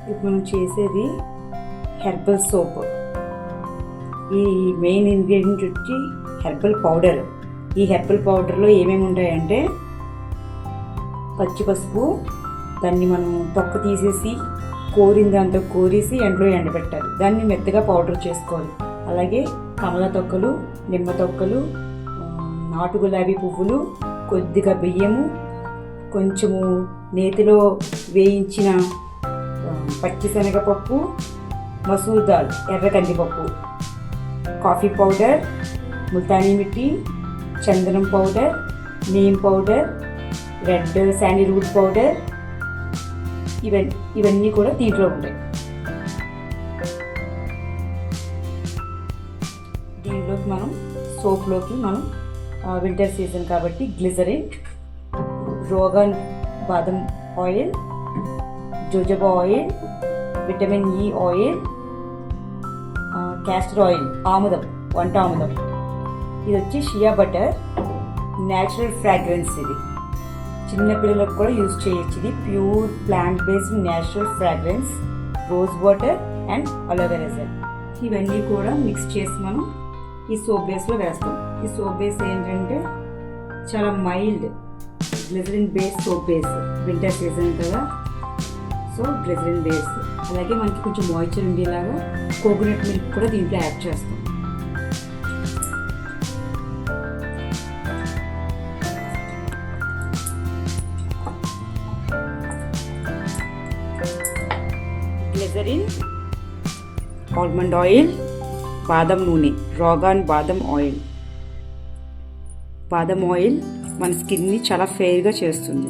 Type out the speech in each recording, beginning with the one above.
ఇప్పుడు మనం చేసేది హెర్బల్ సోప్. ఈ మెయిన్ ఇంగ్రీడియంట్ వచ్చి హెర్బల్ పౌడర్. ఈ హెర్బల్ పౌడర్లో ఏమేమి ఉంటాయంటే పచ్చి పసుపు, దాన్ని మనం తొక్క తీసేసి దాంతో కోరేసి ఎండలో ఎండబెట్టాలి. దాన్ని మెత్తగా పౌడర్ చేసుకోవాలి. అలాగే కమల తొక్కలు, నిమ్మ తొక్కలు, నాటు గులాబీ పువ్వులు, కొద్దిగా బియ్యము, కొంచెము నేతిలో వేయించిన పచ్చిశనగపప్పు, మసూర్ దాల్ ఎర్ర కందిపప్పు, కాఫీ పౌడర్, ముల్తానీ మిట్టి, చందనం powder, neem powder, red Sandalwood powder, ఇవన్నీ కూడా దీంట్లో ఉంటాయి. దీంట్లోకి మనం సోప్లోకి మనం వింటర్ సీజన్ కాబట్టి గ్లిజరిన్, రోగన్ బాదం oil, jojoba oil, vitamin E oil, castor oil, ఆముదం, వంట ఆముదం, ఇది వచ్చి షియా బటర్, న్యాచురల్ ఫ్రాగ్రెన్స్. ఇది చిన్నపిల్లలకు కూడా యూజ్ చేయొచ్చు. ఇది pure plant based natural fragrance, rose water and aloe vera gel. ఇవన్నీ కూడా మిక్స్ చేసి మనం ఈ సోప్ బేస్లో వేస్తాం. ఈ సోప్ బేస్ ఏంటంటే చాలా mild glycerin base soap base. Winter season కదా, సో గ్లిజరిన్ బేస్. అలాగే మనకి కొంచెం మాయిశ్చర్ ఉండేలాగా కోకోనట్ మిల్క్ కూడా దీంట్లో యాడ్ చేస్తాం. గ్లిజరిన్, ఆల్మండ్ ఆయిల్, బాదం నూనె, రోగాన్ బాదం ఆయిల్. బాదం ఆయిల్ మన స్కిన్ని చాలా ఫెయిర్గా చేస్తుంది.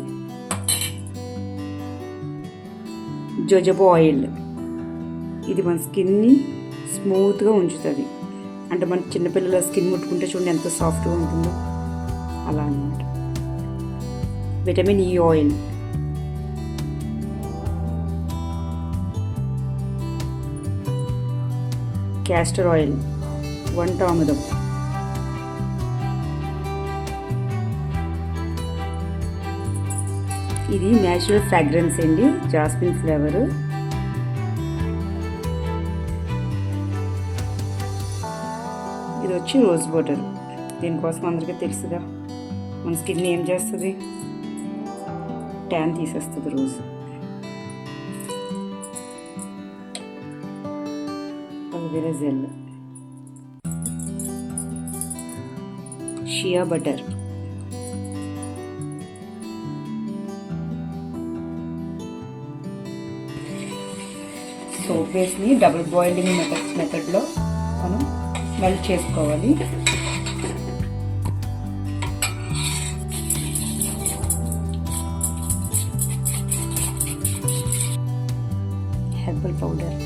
జోజోబా ఆయిల్, ఇది మన స్కిన్ని స్మూత్గా ఉంచుతుంది. అంటే మన చిన్నపిల్లల స్కిన్ ముట్టుకుంటే చూడండి ఎంత సాఫ్ట్గా ఉంటుందో అలా అన్నమాట. Vitamin E oil, castor oil, వంట ఆముదం, ఇది న్యాచురల్ ఫ్రాగ్రెన్స్ అండి, జాస్మిన్ ఫ్లేవర్. ఇది వచ్చి రోజ్ వాటర్. దీనికోసం అందరికీ తెలుసుగా మన స్కిన్ ఏం చేస్తుంది, ట్యాన్ తీసేస్తుంది రోజు. Aloe vera gel, shea butter, soap బేస్ని డబుల్ బాయిలింగ్ మెథడ్లో మనం మెల్ట్ చేసుకోవాలి. Herbal powder,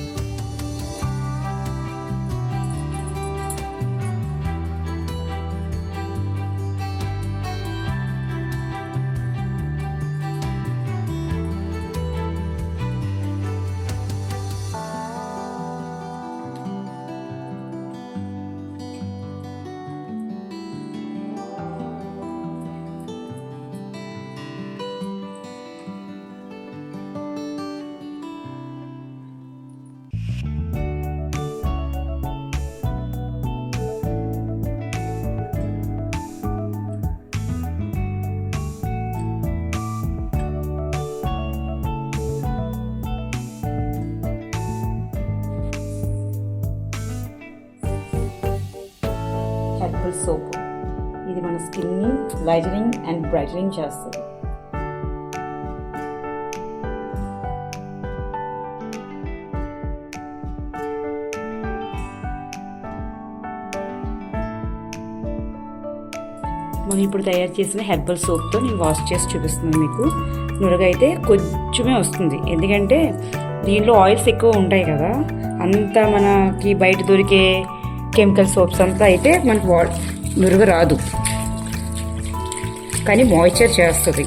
herbal soap. ఇది మన స్కిన్ని లైటనింగ్ అండ్ బ్రైటనింగ్ చేస్తుంది. మనం ఇప్పుడు తయారు చేసిన హెర్బల్ సోప్తో నేను వాష్ చేసి చూపిస్తున్నాను మీకు. నురగ అయితే కొంచెమే వస్తుంది, ఎందుకంటే దీనిలో ఆయిల్స్ ఎక్కువ ఉంటాయి కదా. అంతా మనకి బయట దొరికే కెమికల్ సోప్స్ అంతా అయితే మనకు నురగ రాదు, కానీ మాయిశ్చర్ చేస్తుంది.